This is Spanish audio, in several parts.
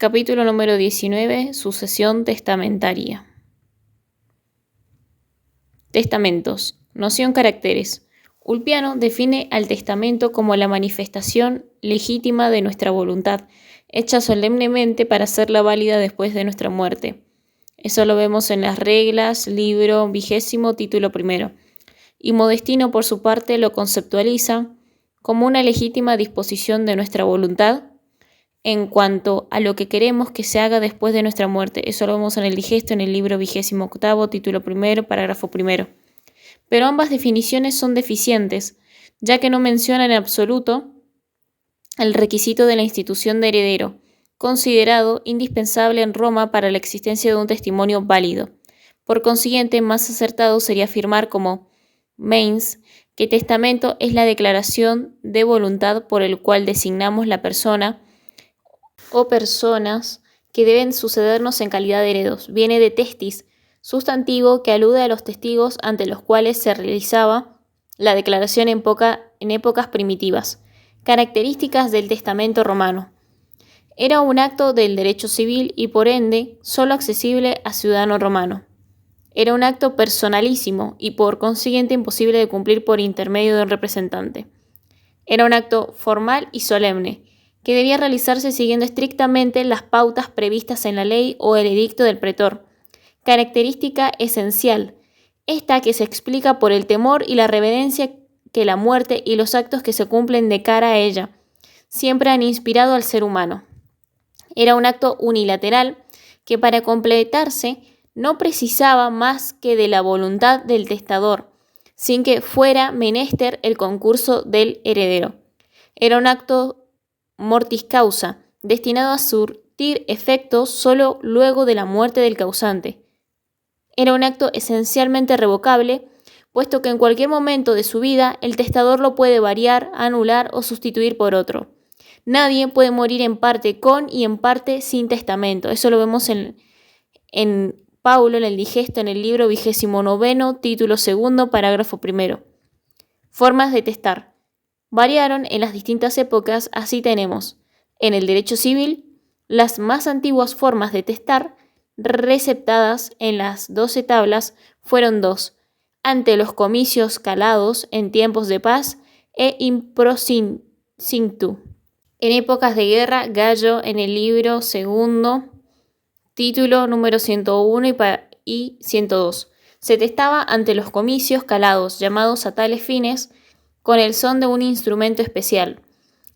Capítulo número 19. Sucesión testamentaria. Testamentos. Noción caracteres. Ulpiano define al testamento como la manifestación legítima de nuestra voluntad, hecha solemnemente para hacerla válida después de nuestra muerte. Eso lo vemos en las reglas, libro 20, título 1. Y Modestino, por su parte, lo conceptualiza como una legítima disposición de nuestra voluntad en cuanto a lo que queremos que se haga después de nuestra muerte. Eso lo vemos en el Digesto, en el libro 28, título 1, parágrafo 1. Pero ambas definiciones son deficientes, ya que no mencionan en absoluto el requisito de la institución de heredero, considerado indispensable en Roma para la existencia de un testimonio válido. Por consiguiente, más acertado sería afirmar como Mainz que testamento es la declaración de voluntad por el cual designamos la persona o personas que deben sucedernos en calidad de herederos. Viene de testis, sustantivo que alude a los testigos ante los cuales se realizaba la declaración en épocas primitivas. Características del testamento romano. Era un acto del derecho civil y por ende solo accesible a ciudadano romano. Era un acto personalísimo y por consiguiente imposible de cumplir por intermedio de un representante. Era un acto formal y solemne, que debía realizarse siguiendo estrictamente las pautas previstas en la ley o el edicto del pretor. Característica esencial, esta que se explica por el temor y la reverencia que la muerte y los actos que se cumplen de cara a ella siempre han inspirado al ser humano. Era un acto unilateral que para completarse no precisaba más que de la voluntad del testador, sin que fuera menester el concurso del heredero. Era un acto mortis causa, destinado a surtir efectos solo luego de la muerte del causante. Era un acto esencialmente revocable, puesto que en cualquier momento de su vida el testador lo puede variar, anular o sustituir por otro. Nadie puede morir en parte con y en parte sin testamento. Eso lo vemos en Paulo, en el Digesto, en el libro 29, título 2, parágrafo 1. Formas de testar. Variaron en las distintas épocas, así tenemos, en el derecho civil, las más antiguas formas de testar, receptadas en las 12 tablas, fueron 2, ante los comicios calados en tiempos de paz e improcinctu. En épocas de guerra, Gallo en el libro 2, título número 101 y 102. Se testaba ante los comicios calados, llamados a tales fines, con el son de un instrumento especial.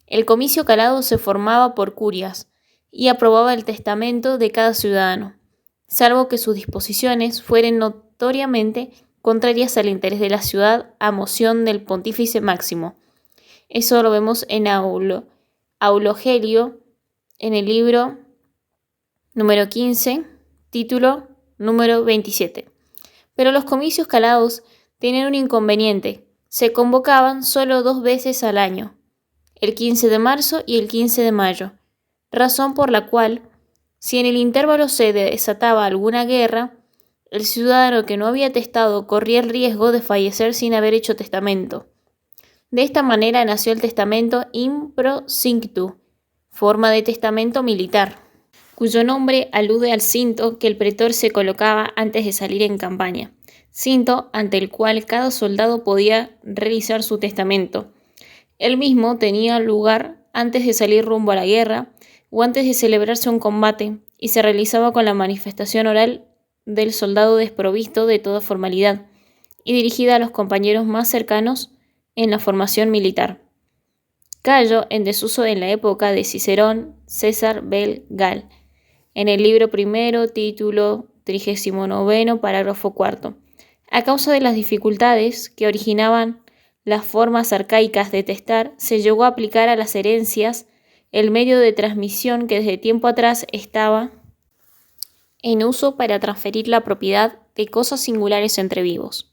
El comicio calado se formaba por curias y aprobaba el testamento de cada ciudadano, salvo que sus disposiciones fueran notoriamente contrarias al interés de la ciudad a moción del pontífice máximo. Eso lo vemos en Aulogelio, en el libro número 15, título número 27. Pero los comicios calados tenían un inconveniente. Se convocaban solo 2 veces al año, el 15 de marzo y el 15 de mayo, razón por la cual, si en el intervalo se desataba alguna guerra, el ciudadano que no había testado corría el riesgo de fallecer sin haber hecho testamento. De esta manera nació el testamento improcinctu, forma de testamento militar, cuyo nombre alude al cinto que el pretor se colocaba antes de salir en campaña, cinto ante el cual cada soldado podía realizar su testamento. El mismo tenía lugar antes de salir rumbo a la guerra o antes de celebrarse un combate y se realizaba con la manifestación oral del soldado desprovisto de toda formalidad y dirigida a los compañeros más cercanos en la formación militar. Cayó en desuso en la época de Cicerón, César Bel Gal, en el libro 1, título 39, parágrafo 4. A causa de las dificultades que originaban las formas arcaicas de testar, se llegó a aplicar a las herencias el medio de transmisión que desde tiempo atrás estaba en uso para transferir la propiedad de cosas singulares entre vivos.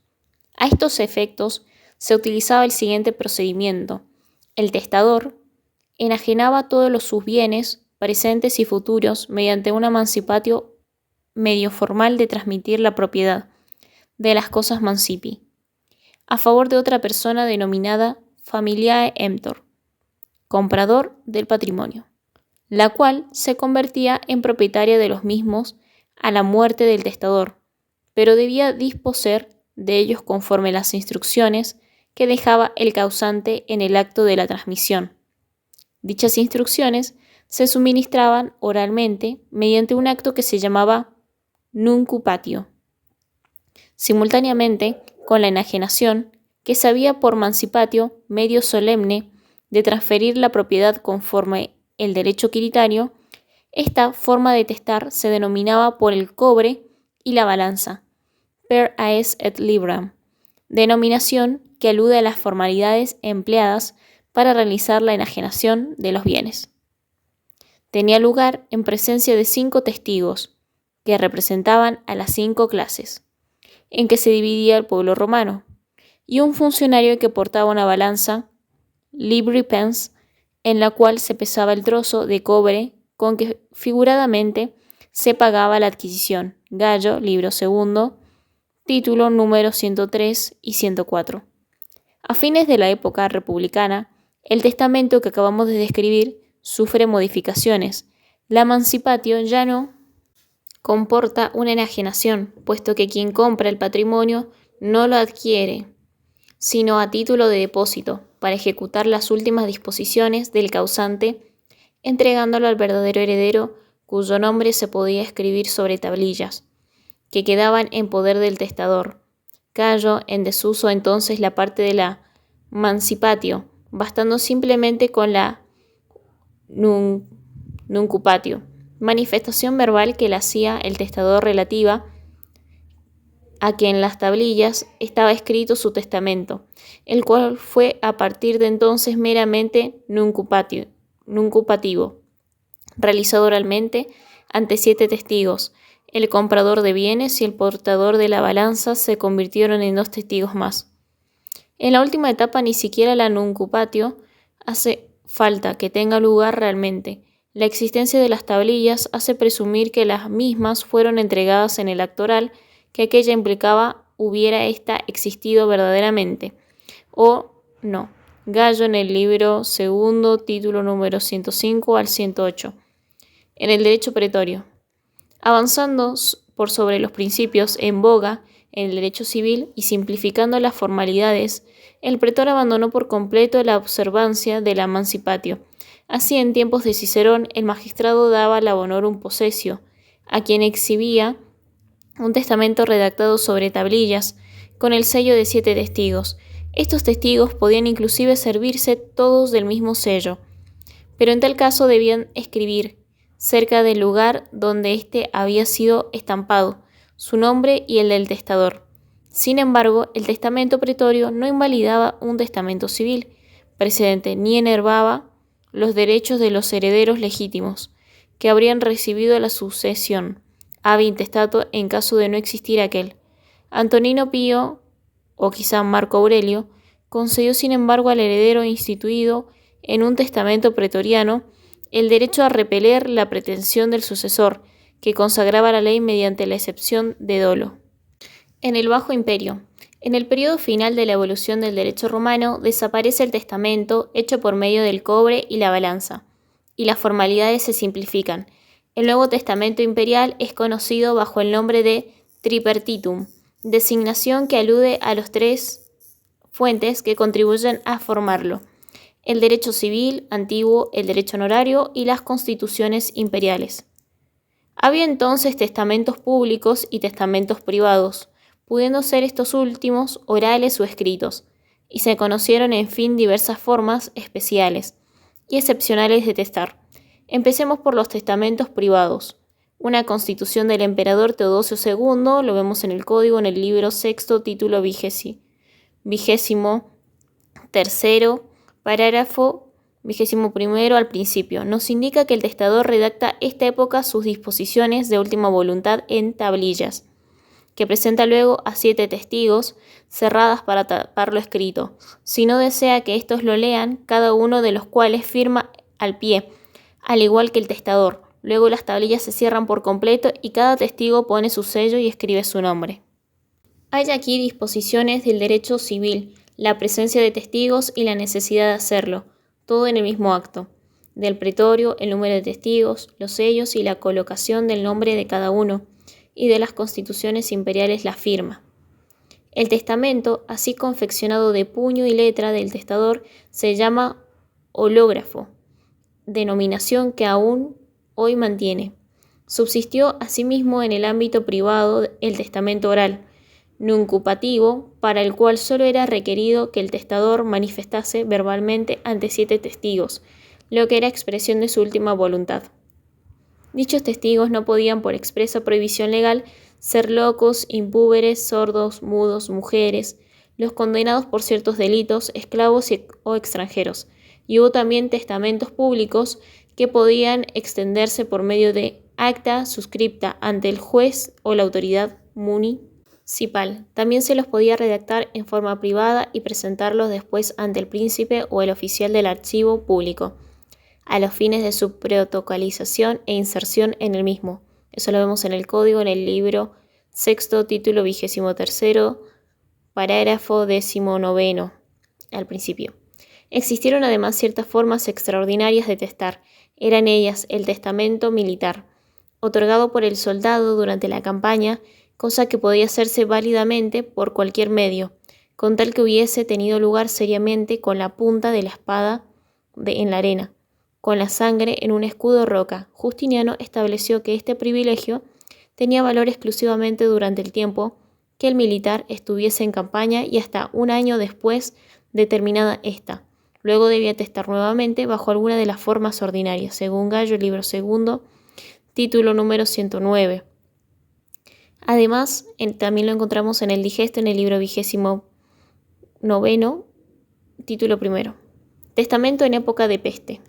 A estos efectos se utilizaba el siguiente procedimiento. El testador enajenaba todos sus bienes, presentes y futuros, mediante un emancipatio medio formal de transmitir la propiedad de las cosas mancipi, a favor de otra persona denominada familiae emptor, comprador del patrimonio. la cual se convertía en propietaria de los mismos a la muerte del testador, pero debía disponer de ellos conforme las instrucciones que dejaba el causante en el acto de la transmisión. Dichas instrucciones se suministraban oralmente mediante un acto que se llamaba nuncupatio, simultáneamente con la enajenación, que se había por mancipatio, medio solemne de transferir la propiedad conforme el derecho quiritario. Esta forma de testar se denominaba por el cobre y la balanza, per aes et libram, denominación que alude a las formalidades empleadas para realizar la enajenación de los bienes. Tenía lugar en presencia de 5 testigos, que representaban a las 5 clases, en que se dividía el pueblo romano, y un funcionario que portaba una balanza, libri pens, en la cual se pesaba el trozo de cobre con que figuradamente se pagaba la adquisición. Gallo, libro segundo, título número 103 y 104. A fines de la época republicana, el testamento que acabamos de describir sufre modificaciones. La mancipatio ya no comporta una enajenación, puesto que quien compra el patrimonio no lo adquiere, sino a título de depósito, para ejecutar las últimas disposiciones del causante, entregándolo al verdadero heredero, cuyo nombre se podía escribir sobre tablillas, que quedaban en poder del testador. Cayó en desuso entonces la parte de la mancipatio, bastando simplemente con la nuncupatio, manifestación verbal que le hacía el testador relativa a que en las tablillas estaba escrito su testamento, el cual fue a partir de entonces meramente nuncupativo, realizado oralmente ante 7 testigos. El comprador de bienes y el portador de la balanza se convirtieron en 2 testigos más. En la última etapa ni siquiera la nuncupatio hace falta que tenga lugar realmente. La existencia de las tablillas hace presumir que las mismas fueron entregadas en el acto oral, que aquella implicaba hubiera ésta existido verdaderamente, o no. Gallo en el libro segundo, título número 105 al 108. En el derecho pretorio. Avanzando por sobre los principios en boga en el derecho civil y simplificando las formalidades, el pretor abandonó por completo la observancia de la mancipatio. Así, en tiempos de Cicerón, el magistrado daba la honorum possessio a quien exhibía un testamento redactado sobre tablillas con el sello de 7 testigos. Estos testigos podían inclusive servirse todos del mismo sello, pero en tal caso debían escribir, cerca del lugar donde éste había sido estampado, su nombre y el del testador. Sin embargo, el testamento pretorio no invalidaba un testamento civil precedente ni enervaba los derechos de los herederos legítimos, que habrían recibido la sucesión ab intestato en caso de no existir aquel. Antonino Pío, o quizá Marco Aurelio, concedió sin embargo al heredero instituido en un testamento pretoriano el derecho a repeler la pretensión del sucesor, que consagraba la ley mediante la excepción de dolo. En el Bajo Imperio. En el periodo final de la evolución del derecho romano, desaparece el testamento hecho por medio del cobre y la balanza, y las formalidades se simplifican. El Nuevo Testamento imperial es conocido bajo el nombre de Tripartitum, designación que alude a los 3 fuentes que contribuyen a formarlo: el derecho civil antiguo, el derecho honorario y las constituciones imperiales. Había entonces testamentos públicos y testamentos privados, pudiendo ser estos últimos orales o escritos, y se conocieron en fin diversas formas especiales y excepcionales de testar. Empecemos por los testamentos privados. Una constitución del emperador Teodosio II, lo vemos en el código, en el libro sexto, título 23º, parágrafo 21 al principio. Nos indica que el testador redacta esta época sus disposiciones de última voluntad en tablillas, que presenta luego a 7 testigos cerradas para tapar lo escrito, si no desea que éstos lo lean, cada uno de los cuales firma al pie, al igual que el testador. Luego las tablillas se cierran por completo y cada testigo pone su sello y escribe su nombre. Hay aquí disposiciones del derecho civil, la presencia de testigos y la necesidad de hacerlo, todo en el mismo acto. del pretorio, el número de testigos, los sellos y la colocación del nombre de cada uno, y de las constituciones imperiales la firma. El testamento, así confeccionado de puño y letra del testador, se llama hológrafo, denominación que aún hoy mantiene. Subsistió asimismo en el ámbito privado el testamento oral, nuncupativo, para el cual solo era requerido que el testador manifestase verbalmente ante 7 testigos, lo que era expresión de su última voluntad. Dichos testigos no podían, por expresa prohibición legal, ser locos, impúberes, sordos, mudos, mujeres, los condenados por ciertos delitos, esclavos o extranjeros. Y hubo también testamentos públicos que podían extenderse por medio de acta suscripta ante el juez o la autoridad municipal. También se los podía redactar en forma privada y presentarlos después ante el príncipe o el oficial del archivo público, a los fines de su protocolización e inserción en el mismo. Eso lo vemos en el código, en el libro sexto, título 23, parágrafo 19, al principio. Existieron además ciertas formas extraordinarias de testar. Eran ellas el testamento militar, otorgado por el soldado durante la campaña, cosa que podía hacerse válidamente por cualquier medio, con tal que hubiese tenido lugar seriamente con la punta de la espada en la arena, con la sangre en un escudo roca. Justiniano estableció que este privilegio tenía valor exclusivamente durante el tiempo que el militar estuviese en campaña y hasta un año después de terminada esta. Luego debía testar nuevamente bajo alguna de las formas ordinarias, según Gallo, libro segundo, título número 109. Además, también lo encontramos en el digesto, en el libro 29, título primero. Testamento en época de peste,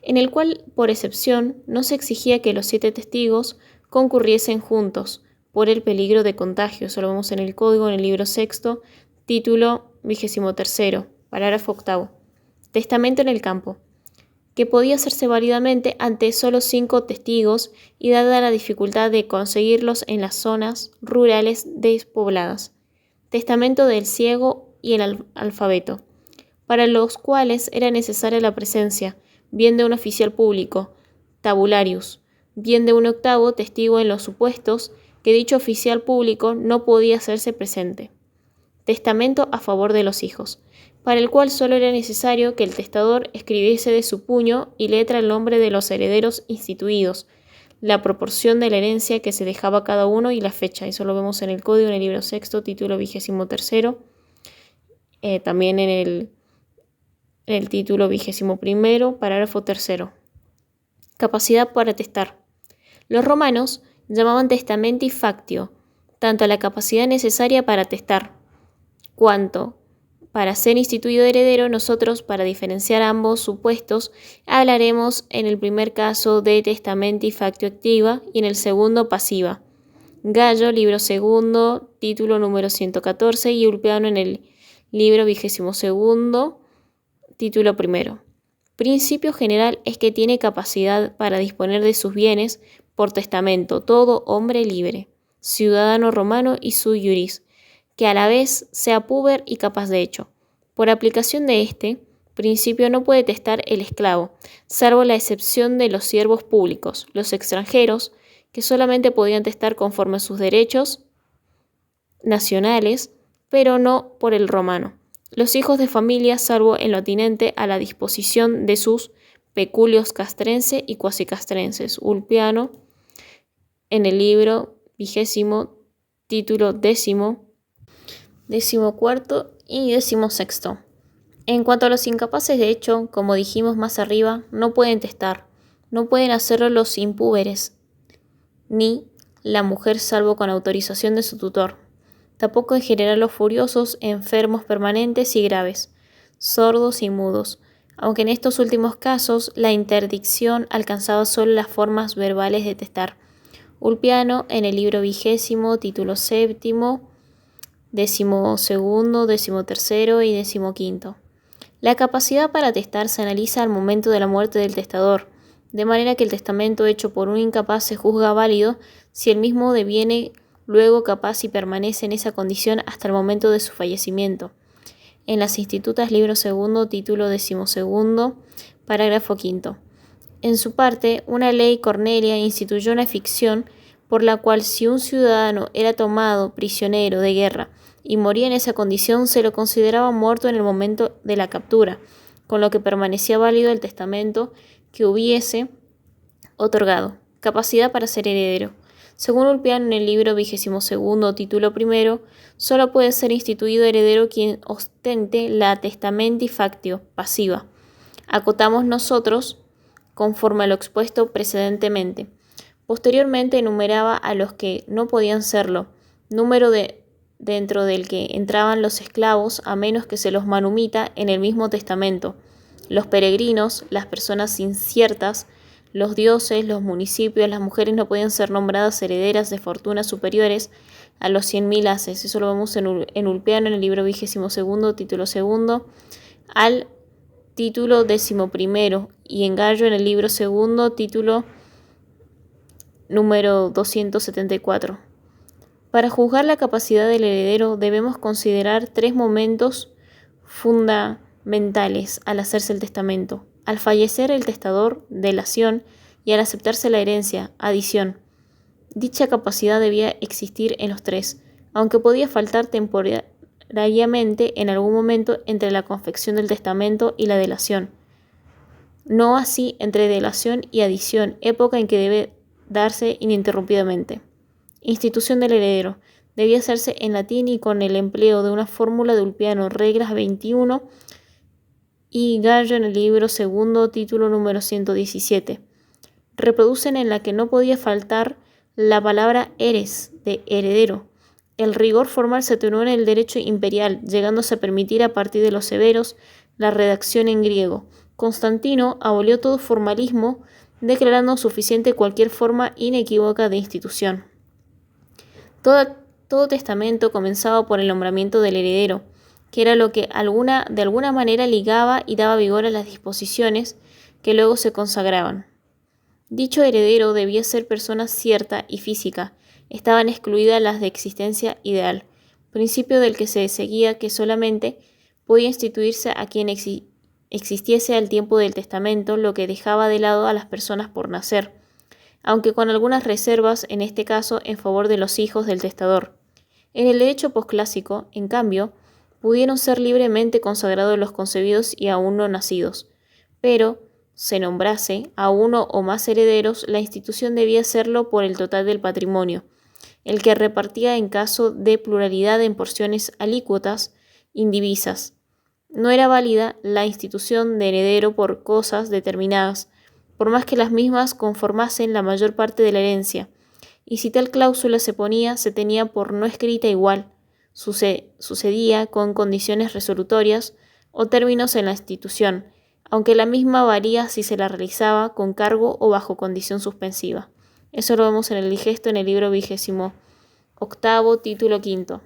en el cual, por excepción, no se exigía que los 7 testigos concurriesen juntos por el peligro de contagio. Eso lo vemos en el código, en el libro sexto, título 23, parágrafo 8. Testamento en el campo, que podía hacerse válidamente ante solo 5 testigos y dada la dificultad de conseguirlos en las zonas rurales despobladas. Testamento del ciego y el alfabeto, para los cuales era necesaria la presencia, bien de un oficial público, tabularius, bien de un 8º testigo en los supuestos que dicho oficial público no podía hacerse presente. Testamento a favor de los hijos, para el cual solo era necesario que el testador escribiese de su puño y letra el nombre de los herederos instituidos, la proporción de la herencia que se dejaba a cada uno y la fecha. Eso lo vemos en el código, en el libro sexto, título 23, también en el título 21, parágrafo 3. Capacidad para testar. Los romanos llamaban testamenti factio, tanto a la capacidad necesaria para testar, cuanto para ser instituido heredero. Nosotros, para diferenciar ambos supuestos, hablaremos en el primer caso de testamenti factio activa y en el segundo pasiva. Gallo, libro segundo, título número 114, y Ulpiano en el libro 22, título primero. Principio general es que tiene capacidad para disponer de sus bienes por testamento todo hombre libre, ciudadano romano y sui iuris, que a la vez sea puber y capaz de hecho. Por aplicación de este principio no puede testar el esclavo, salvo la excepción de los siervos públicos, los extranjeros, que solamente podían testar conforme a sus derechos nacionales, pero no por el romano. Los hijos de familia, salvo en lo atinente a la disposición de sus peculios castrense y cuasicastrenses. Ulpiano, en el libro 20, título 10, 14 y 16. En cuanto a los incapaces de hecho, como dijimos más arriba, no pueden testar, no pueden hacerlo los impúberes, ni la mujer salvo con autorización de su tutor. Tampoco en general los furiosos, enfermos permanentes y graves, sordos y mudos, aunque en estos últimos casos la interdicción alcanzaba solo las formas verbales de testar. Ulpiano, en el libro 20, título 7, 12, 13 y 15. La capacidad para testar se analiza al momento de la muerte del testador, de manera que el testamento hecho por un incapaz se juzga válido si el mismo deviene luego capaz y permanece en esa condición hasta el momento de su fallecimiento. En las Institutas, libro segundo, título 12, parágrafo 5. En su parte, una ley cornelia instituyó una ficción por la cual si un ciudadano era tomado prisionero de guerra y moría en esa condición, se lo consideraba muerto en el momento de la captura, con lo que permanecía válido el testamento que hubiese otorgado. Capacidad para ser heredero. Según Ulpiano en el libro 22, título primero, solo puede ser instituido heredero quien ostente la testamenti factio, pasiva. Acotamos nosotros, conforme a lo expuesto precedentemente. Posteriormente enumeraba a los que no podían serlo, número dentro del que entraban los esclavos a menos que se los manumita en el mismo testamento, los peregrinos, las personas inciertas, los dioses, los municipios, las mujeres no podían ser nombradas herederas de fortunas superiores a los 100.000 haces. Eso lo vemos en Ulpiano en el libro 22, título segundo, al título 11, y en Gallo en el libro segundo, título número 274. Para juzgar la capacidad del heredero debemos considerar 3 momentos fundamentales al hacerse el testamento: al fallecer el testador, delación, y al aceptarse la herencia, adición. Dicha capacidad debía existir en los 3, aunque podía faltar temporariamente en algún momento entre la confección del testamento y la delación. No así entre delación y adición, época en que debe darse ininterrumpidamente. Institución del heredero. Debía hacerse en latín y con el empleo de una fórmula de Ulpiano, reglas 21, y Gallo en el libro segundo, título número 117. Reproducen en la que no podía faltar la palabra eres, de heredero. El rigor formal se atenuó en el derecho imperial, llegándose a permitir a partir de los severos la redacción en griego. Constantino abolió todo formalismo, declarando suficiente cualquier forma inequívoca de institución. Todo testamento comenzaba por el nombramiento del heredero, que era lo que de alguna manera ligaba y daba vigor a las disposiciones que luego se consagraban. Dicho heredero debía ser persona cierta y física. Estaban excluidas las de existencia ideal, principio del que se seguía que solamente podía instituirse a quien existiese al tiempo del testamento, lo que dejaba de lado a las personas por nacer, aunque con algunas reservas, en este caso en favor de los hijos del testador. En el derecho posclásico, en cambio, pudieron ser libremente consagrados los concebidos y aún no nacidos, pero se nombrase a uno o más herederos, la institución debía hacerlo por el total del patrimonio, el que repartía en caso de pluralidad en porciones alícuotas indivisas. No era válida la institución de heredero por cosas determinadas, por más que las mismas conformasen la mayor parte de la herencia, y si tal cláusula se ponía, se tenía por no escrita igual. Sucedía con condiciones resolutorias o términos en la institución, aunque la misma varía si se la realizaba con cargo o bajo condición suspensiva. Eso lo vemos en el digesto en el libro 28, título 5.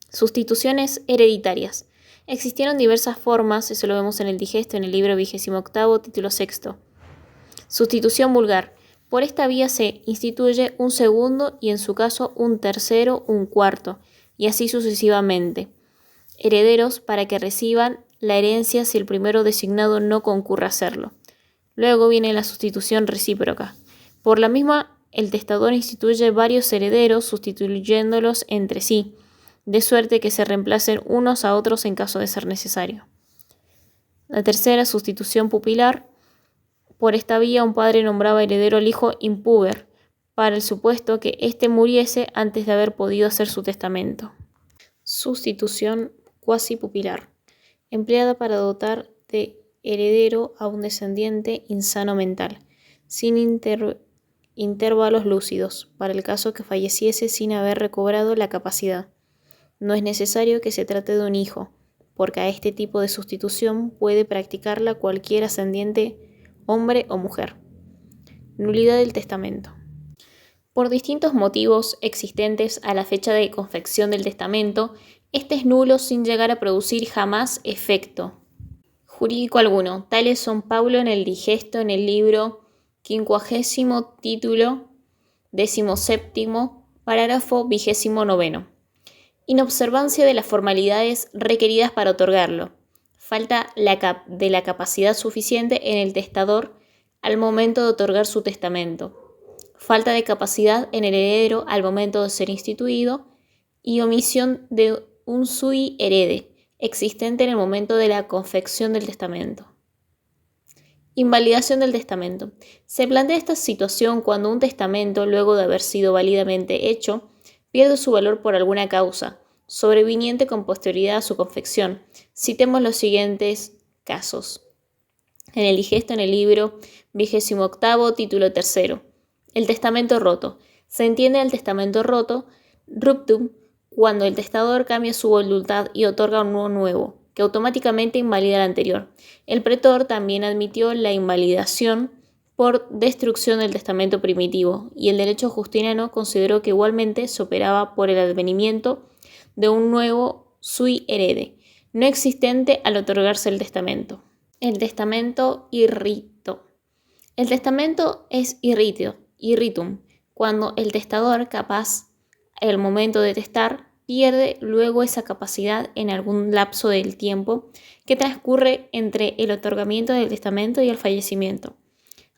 Sustituciones hereditarias. Existieron diversas formas, eso lo vemos en el digesto en el libro 28, título 6. Sustitución vulgar. Por esta vía se instituye un segundo y en su caso un tercero, un cuarto, y así sucesivamente. Herederos para que reciban la herencia si el primero designado no concurre a hacerlo. Luego viene la sustitución recíproca. Por la misma, el testador instituye varios herederos sustituyéndolos entre sí, de suerte que se reemplacen unos a otros en caso de ser necesario. La tercera, sustitución pupilar. Por esta vía un padre nombraba heredero al hijo impúber, para el supuesto que éste muriese antes de haber podido hacer su testamento. Sustitución cuasi pupilar, empleada para dotar de heredero a un descendiente insano mental, sin intervalos lúcidos, para el caso que falleciese sin haber recobrado la capacidad. No es necesario que se trate de un hijo, porque a este tipo de sustitución puede practicarla cualquier ascendiente, hombre o mujer. Nulidad del testamento. Por distintos motivos existentes a la fecha de confección del testamento, este es nulo sin llegar a producir jamás efecto jurídico alguno. Tales son Paulo en el digesto en el libro 50, título 17, parágrafo 29. Inobservancia de las formalidades requeridas para otorgarlo. Falta de la capacidad suficiente en el testador al momento de otorgar su testamento, falta de capacidad en el heredero al momento de ser instituido y omisión de un sui herede existente en el momento de la confección del testamento. Invalidación del testamento. Se plantea esta situación cuando un testamento, luego de haber sido válidamente hecho, pierde su valor por alguna causa, sobreviniente con posterioridad a su confección. Citemos los siguientes casos. En el digesto, en el libro 28, título 3. El testamento roto. Se entiende el testamento roto, ruptum, cuando el testador cambia su voluntad y otorga uno nuevo, que automáticamente invalida el anterior. El pretor también admitió la invalidación por destrucción del testamento primitivo, y el derecho justiniano consideró que igualmente se operaba por el advenimiento de un nuevo sui herede, no existente al otorgarse el testamento. El testamento irrito. El testamento es irritum, cuando el testador, capaz al momento de testar, pierde luego esa capacidad en algún lapso del tiempo que transcurre entre el otorgamiento del testamento y el fallecimiento,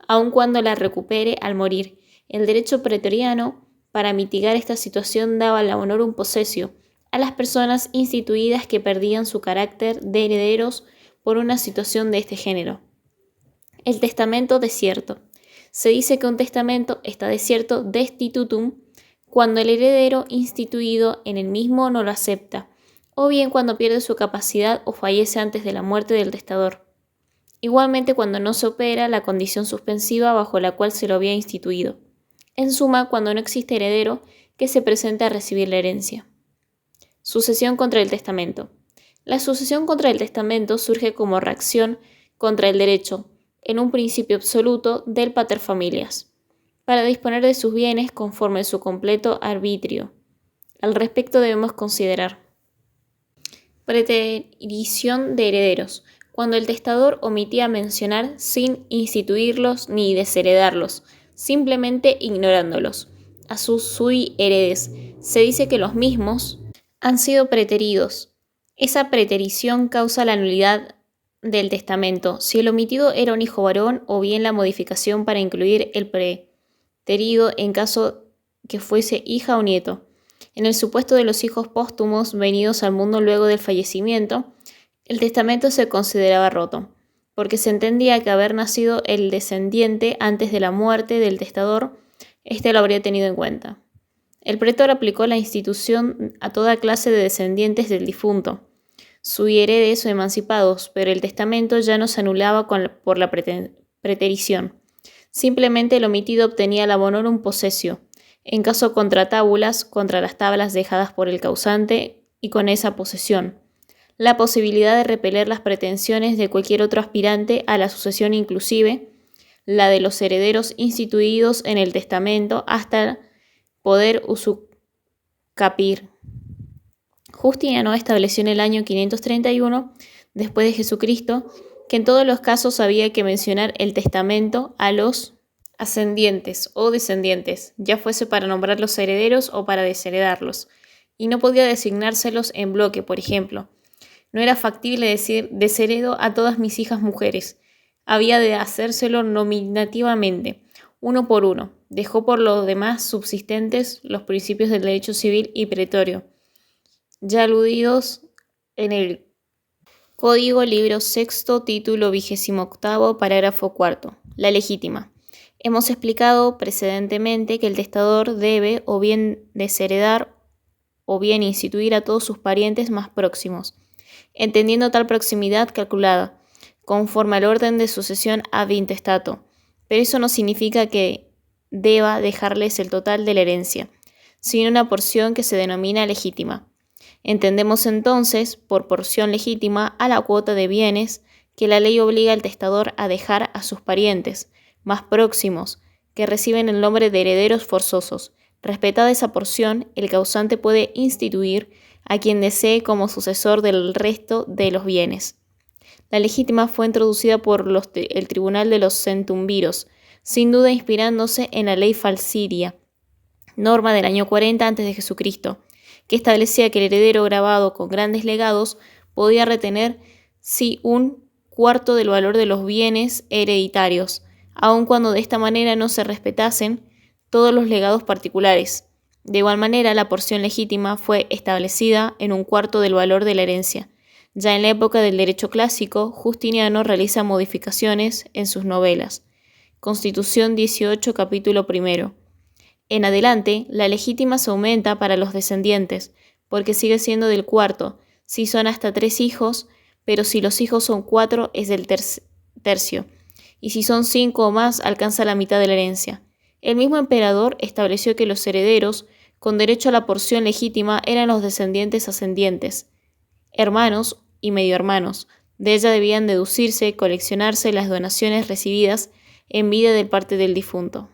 aun cuando la recupere al morir. El derecho pretoriano, para mitigar esta situación, daba la honorum possessio a las personas instituidas que perdían su carácter de herederos por una situación de este género. El testamento desierto. Se dice que un testamento está desierto destitutum cuando el heredero instituido en el mismo no lo acepta, o bien cuando pierde su capacidad o fallece antes de la muerte del testador. Igualmente cuando no se opera la condición suspensiva bajo la cual se lo había instituido. En suma, cuando no existe heredero que se presente a recibir la herencia. Sucesión contra el testamento. La sucesión contra el testamento surge como reacción contra el derecho, en un principio absoluto, del paterfamilias, para disponer de sus bienes conforme a su completo arbitrio. Al respecto debemos considerar preterición de herederos, cuando el testador omitía mencionar sin instituirlos ni desheredarlos, simplemente ignorándolos. A sus sui heredes se dice que los mismos han sido preteridos. Esa preterición causa la nulidad del testamento, si el omitido era un hijo varón, o bien la modificación para incluir el preterido en caso que fuese hija o nieto. En el supuesto de los hijos póstumos venidos al mundo luego del fallecimiento, el testamento se consideraba roto, porque se entendía que haber nacido el descendiente antes de la muerte del testador, éste lo habría tenido en cuenta. El pretor aplicó la institución a toda clase de descendientes del difunto, sui heredes o emancipados, pero el testamento ya no se anulaba por la preterición. Simplemente el omitido obtenía la bonorum possessio, en caso contra tábulas, contra las tablas dejadas por el causante y con esa posesión. La posibilidad de repeler las pretensiones de cualquier otro aspirante a la sucesión, inclusive la de los herederos instituidos en el testamento, hasta poder usucapir. Justiniano estableció en el año 531, después de Jesucristo, que en todos los casos había que mencionar el testamento a los ascendientes o descendientes, ya fuese para nombrar los herederos o para desheredarlos, y no podía designárselos en bloque, por ejemplo. No era factible decir desheredo a todas mis hijas mujeres, había de hacérselo nominativamente, uno por uno. Dejó por los demás subsistentes los principios del derecho civil y pretorio, ya aludidos en el Código Libro VI, título 28, parágrafo 4. La legítima. Hemos explicado precedentemente que el testador debe o bien desheredar o bien instituir a todos sus parientes más próximos, entendiendo tal proximidad calculada, conforme al orden de sucesión ad intestato, pero eso no significa que deba dejarles el total de la herencia, sino una porción que se denomina legítima. Entendemos entonces por porción legítima a la cuota de bienes que la ley obliga al testador a dejar a sus parientes más próximos, que reciben el nombre de herederos forzosos. Respetada esa porción, el causante puede instituir a quien desee como sucesor del resto de los bienes. La legítima fue introducida por el tribunal de los centumviros, sin duda inspirándose en la ley falsiria, norma del año 40 a.C., que establecía que el heredero grabado con grandes legados podía retener un cuarto del valor de los bienes hereditarios, aun cuando de esta manera no se respetasen todos los legados particulares. De igual manera, la porción legítima fue establecida en un cuarto del valor de la herencia. Ya en la época del derecho clásico, Justiniano realiza modificaciones en sus novelas. Constitución 18, capítulo 1. En adelante, la legítima se aumenta para los descendientes, porque sigue siendo del cuarto, si son hasta 3 hijos, pero si los hijos son 4 es del tercio, y si son 5 o más alcanza la mitad de la herencia. El mismo emperador estableció que los herederos, con derecho a la porción legítima, eran los descendientes ascendientes, hermanos y medio hermanos. De ella debían deducirse, coleccionarse las donaciones recibidas en vida de parte del difunto.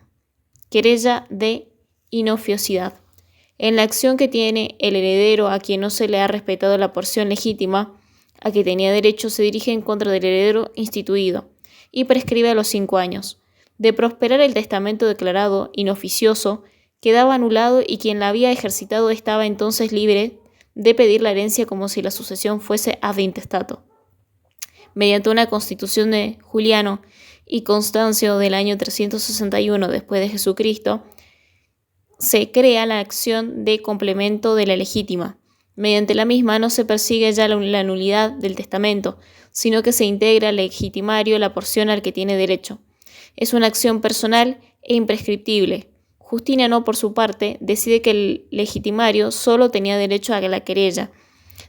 Querella de inofiosidad. En la acción que tiene el heredero a quien no se le ha respetado la porción legítima a que tenía derecho, se dirige en contra del heredero instituido y prescribe a los 5 años. De prosperar el testamento declarado inoficioso, quedaba anulado y quien la había ejercitado estaba entonces libre de pedir la herencia como si la sucesión fuese ad intestato. Mediante una constitución de Juliano y Constancio del año 361 después de Jesucristo, se crea la acción de complemento de la legítima. Mediante la misma no se persigue ya la nulidad del testamento, sino que se integra al legitimario la porción al que tiene derecho. Es una acción personal e imprescriptible. Justiniano, por su parte, decide que el legitimario solo tenía derecho a la querella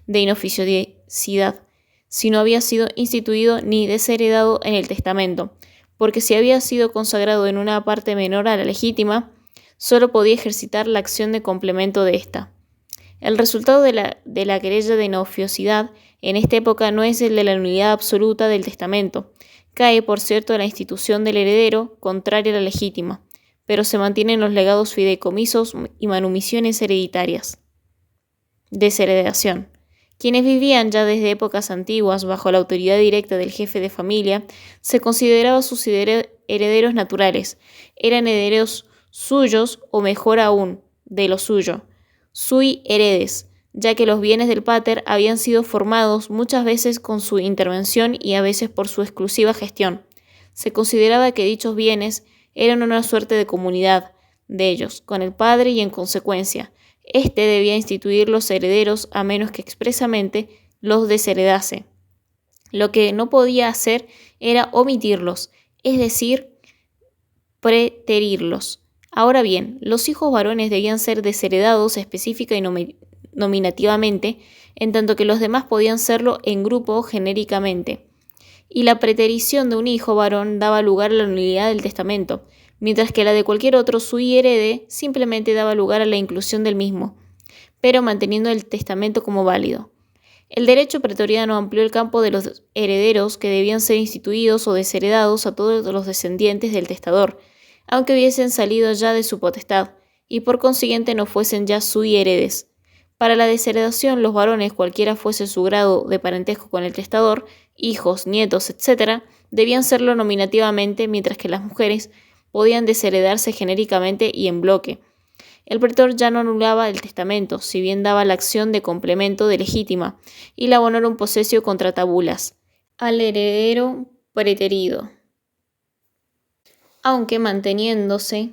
de inoficiosidad, si no había sido instituido ni desheredado en el testamento, porque si había sido consagrado en una parte menor a la legítima, solo podía ejercitar la acción de complemento de ésta. El resultado de la querella de inoficiosidad en esta época no es el de la nulidad absoluta del testamento. Cae, por cierto, la institución del heredero, contraria a la legítima, pero se mantienen los legados fideicomisos y manumisiones hereditarias. Desheredación. Quienes vivían ya desde épocas antiguas bajo la autoridad directa del jefe de familia, se consideraban sus herederos naturales. Eran herederos suyos o, mejor aún, de lo suyo, sui heredes, ya que los bienes del pater habían sido formados muchas veces con su intervención y a veces por su exclusiva gestión. Se consideraba que dichos bienes eran una suerte de comunidad de ellos, con el padre, y en consecuencia, éste debía instituir los herederos a menos que expresamente los desheredase. Lo que no podía hacer era omitirlos, es decir, preterirlos. Ahora bien, los hijos varones debían ser desheredados específica y nominativamente, en tanto que los demás podían serlo en grupo o genéricamente. Y la preterición de un hijo varón daba lugar a la nulidad del testamento, mientras que la de cualquier otro sui herede simplemente daba lugar a la inclusión del mismo, pero manteniendo el testamento como válido. El derecho pretoriano amplió el campo de los herederos que debían ser instituidos o desheredados a todos los descendientes del testador, aunque hubiesen salido ya de su potestad, y por consiguiente no fuesen ya sui heredes. Para la desheredación, los varones, cualquiera fuese su grado de parentesco con el testador, hijos, nietos, etc., debían serlo nominativamente, mientras que las mujeres podían desheredarse genéricamente y en bloque. El pretor ya no anulaba el testamento, si bien daba la acción de complemento de legítima, y la bonorum possessio contra tabulas, al heredero preterido, aunque manteniéndose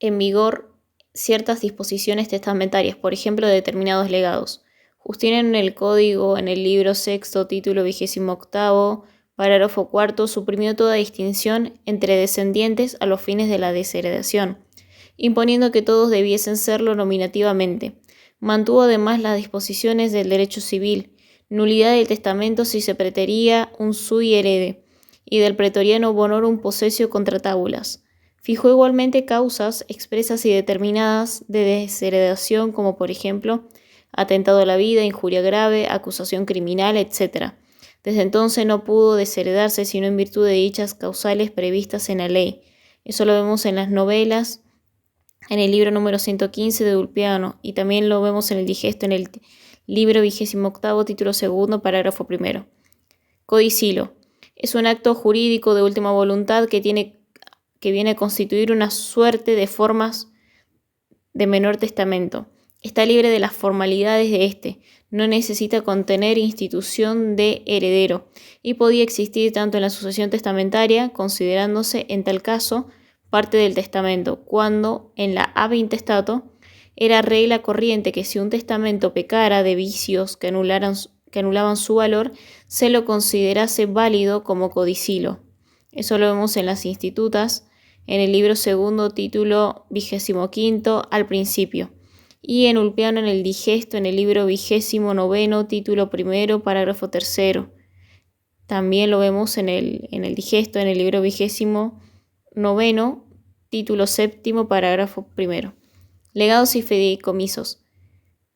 en vigor ciertas disposiciones testamentarias, por ejemplo, de determinados legados. Justiniano en el Código, en el libro sexto, título 28, parágrafo cuarto, suprimió toda distinción entre descendientes a los fines de la desheredación, imponiendo que todos debiesen serlo nominativamente. Mantuvo además las disposiciones del derecho civil, nulidad del testamento si se pretería un sui herede, y del pretoriano bonorum possessio contra tabulas. Fijó igualmente causas expresas y determinadas de desheredación, como por ejemplo atentado a la vida, injuria grave, acusación criminal, etc. Desde entonces no pudo desheredarse sino en virtud de dichas causales previstas en la ley. Eso lo vemos en las novelas, en el libro número 115 de Ulpiano, y también lo vemos en el digesto en el libro 28, título 2, parágrafo 1. Codicilo. Es un acto jurídico de última voluntad que viene a constituir una suerte de formas de menor testamento. Está libre de las formalidades de éste, no necesita contener institución de heredero y podía existir tanto en la sucesión testamentaria, considerándose en tal caso parte del testamento, cuando en la ab intestato era regla corriente que si un testamento pecara de vicios que anulaban su valor, se lo considerase válido como codicilo. Eso lo vemos en las Institutas, en el libro segundo, título 25 al principio, y en Ulpiano en el Digesto, en el libro 29, título primero, parágrafo tercero. También lo vemos en el Digesto, en el libro 29, título séptimo, parágrafo primero. Legados y fideicomisos.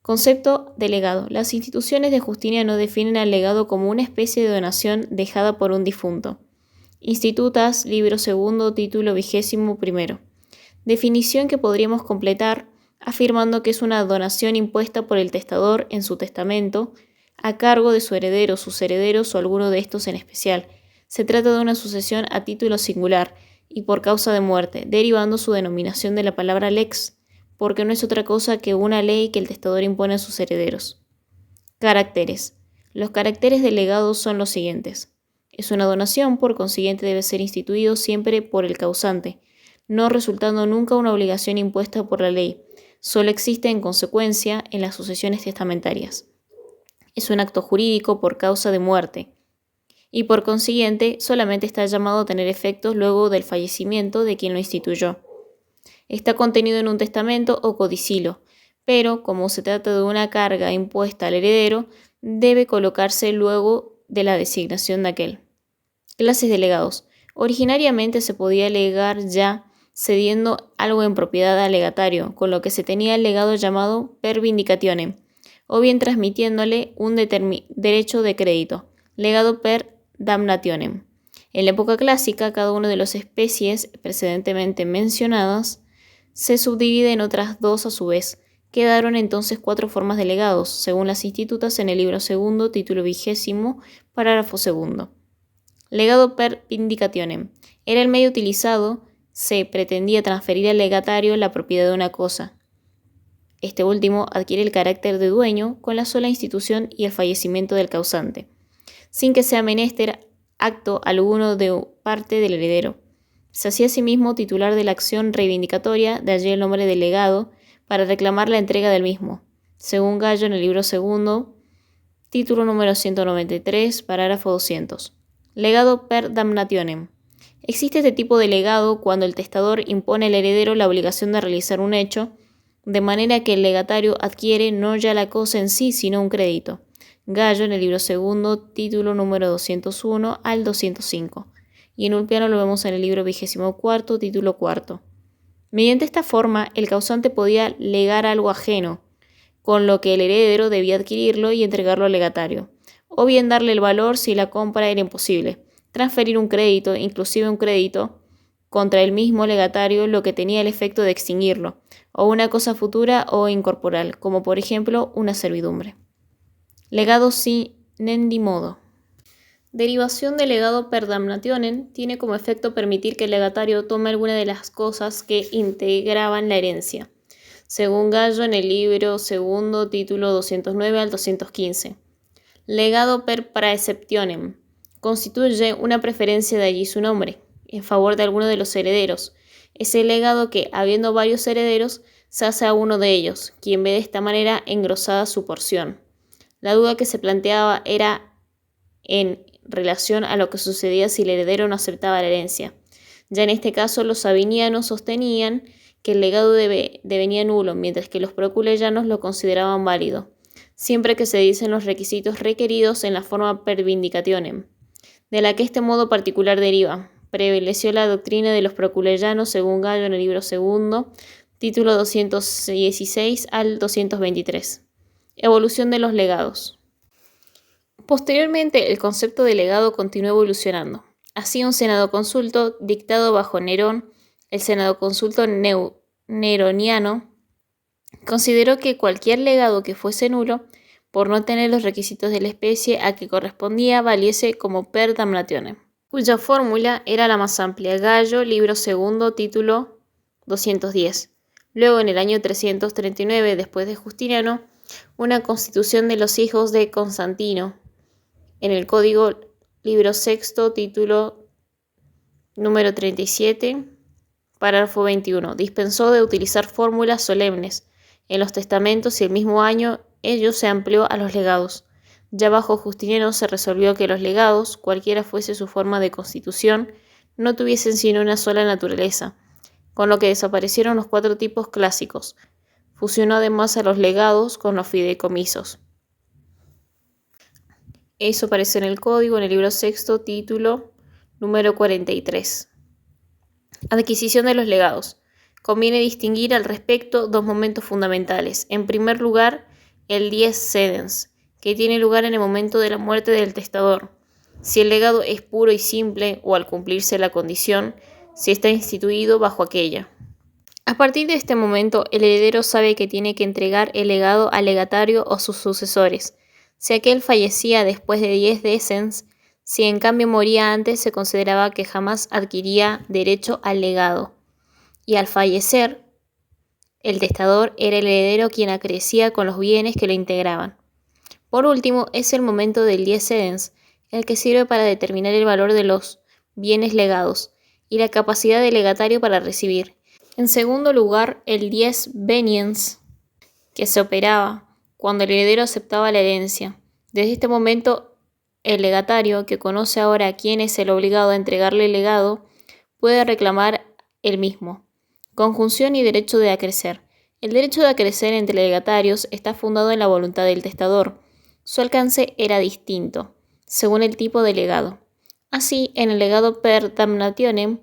Concepto de legado. Las instituciones de Justiniano definen al legado como una especie de donación dejada por un difunto. Institutas, libro segundo, título 21. Definición que podríamos completar afirmando que es una donación impuesta por el testador en su testamento a cargo de su heredero, sus herederos o alguno de estos en especial. Se trata de una sucesión a título singular y por causa de muerte, derivando su denominación de la palabra lex, porque no es otra cosa que una ley que el testador impone a sus herederos. Caracteres. Los caracteres del legado son los siguientes. Es una donación, por consiguiente debe ser instituido siempre por el causante, no resultando nunca una obligación impuesta por la ley. Solo existe en consecuencia en las sucesiones testamentarias. Es un acto jurídico por causa de muerte y por consiguiente solamente está llamado a tener efectos luego del fallecimiento de quien lo instituyó. Está contenido en un testamento o codicilo, pero como se trata de una carga impuesta al heredero, debe colocarse luego de la designación de aquel. Clases de legados. Originariamente se podía legar ya cediendo algo en propiedad al legatario, con lo que se tenía el legado llamado per vindicationem, o bien transmitiéndole un derecho de crédito, legado per damnationem. En la época clásica, cada una de las especies precedentemente mencionadas se subdivide en otras dos a su vez. Quedaron entonces 4 formas de legados, según las Institutas en el libro segundo, título 20, parágrafo segundo. Legado per vindicationem. Era el medio utilizado, se pretendía transferir al legatario la propiedad de una cosa. Este último adquiere el carácter de dueño con la sola institución y el fallecimiento del causante, sin que sea menester acto alguno de parte del heredero. Se hacía asimismo titular de la acción reivindicatoria, de allí el nombre de legado, para reclamar la entrega del mismo, según Gallo en el libro segundo, título número 193, parágrafo 200. Legado per damnationem. Existe este tipo de legado cuando el testador impone al heredero la obligación de realizar un hecho, de manera que el legatario adquiere no ya la cosa en sí, sino un crédito. Gallo en el libro segundo, título número 201 al 205. Y en Ulpiano lo vemos en el libro 24, título 4. Mediante esta forma, el causante podía legar algo ajeno, con lo que el heredero debía adquirirlo y entregarlo al legatario, o bien darle el valor si la compra era imposible, transferir un crédito, inclusive un crédito, contra el mismo legatario, lo que tenía el efecto de extinguirlo, o una cosa futura o incorporal, como por ejemplo una servidumbre. Legado sine modo. Derivación del legado per damnationem tiene como efecto permitir que el legatario tome alguna de las cosas que integraban la herencia, según Gallo en el libro segundo, título 209 al 215. Legado per praeceptionem constituye una preferencia, de allí su nombre, en favor de alguno de los herederos. Es el legado que, habiendo varios herederos, se hace a uno de ellos, quien ve de esta manera engrosada su porción. La duda que se planteaba era en relación a lo que sucedía si el heredero no aceptaba la herencia. Ya en este caso los sabinianos sostenían que el legado devenía nulo, mientras que los proculeyanos lo consideraban válido, siempre que se dicen los requisitos requeridos en la forma per vindicationem, de la que este modo particular deriva. Prevaleció la doctrina de los proculeyanos según Gallo en el libro segundo, título 216 al 223. Evolución de los legados. Posteriormente, el concepto de legado continuó evolucionando. Así, un senado consulto dictado bajo Nerón, el senado consulto neroniano, consideró que cualquier legado que fuese nulo, por no tener los requisitos de la especie a que correspondía, valiese como per damnationem, cuya fórmula era la más amplia. Gallo, libro segundo, título 210. Luego, en el año 339 después de Justiniano, una constitución de los hijos de Constantino, en el Código Libro Sexto, título número 37, párrafo 21, dispensó de utilizar fórmulas solemnes en los testamentos y el mismo año ello se amplió a los legados. Ya bajo Justiniano se resolvió que los legados, cualquiera fuese su forma de constitución, no tuviesen sino una sola naturaleza, con lo que desaparecieron los 4 tipos clásicos. Fusionó además a los legados con los fideicomisos. Eso aparece en el Código, en el libro sexto, título número 43. Adquisición de los legados. Conviene distinguir al respecto 2 momentos fundamentales. En primer lugar, el dies sedens, que tiene lugar en el momento de la muerte del testador. Si el legado es puro y simple, o al cumplirse la condición, si está instituido bajo aquella. A partir de este momento, el heredero sabe que tiene que entregar el legado al legatario o sus sucesores. Si aquel fallecía después de 10 decens, si en cambio moría antes, se consideraba que jamás adquiría derecho al legado. Y al fallecer, el testador era el heredero quien acrecía con los bienes que lo integraban. Por último, es el momento del dies sedens, el que sirve para determinar el valor de los bienes legados y la capacidad del legatario para recibir. En segundo lugar, el dies veniens, que se operaba cuando el heredero aceptaba la herencia. Desde este momento, el legatario, que conoce ahora quién es el obligado a entregarle el legado, puede reclamar el mismo. Conjunción y derecho de acrecer. El derecho de acrecer entre legatarios está fundado en la voluntad del testador. Su alcance era distinto, según el tipo de legado. Así, en el legado per damnationem,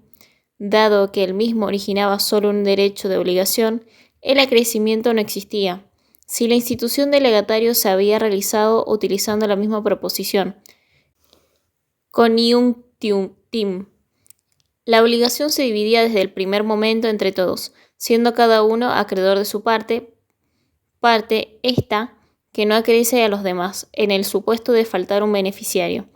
dado que el mismo originaba solo un derecho de obligación, el acrecimiento no existía. Si la institución del legatario se había realizado utilizando la misma proposición, coniunctim, la obligación se dividía desde el primer momento entre todos, siendo cada uno acreedor de su parte esta que no acrece a los demás, en el supuesto de faltar un beneficiario.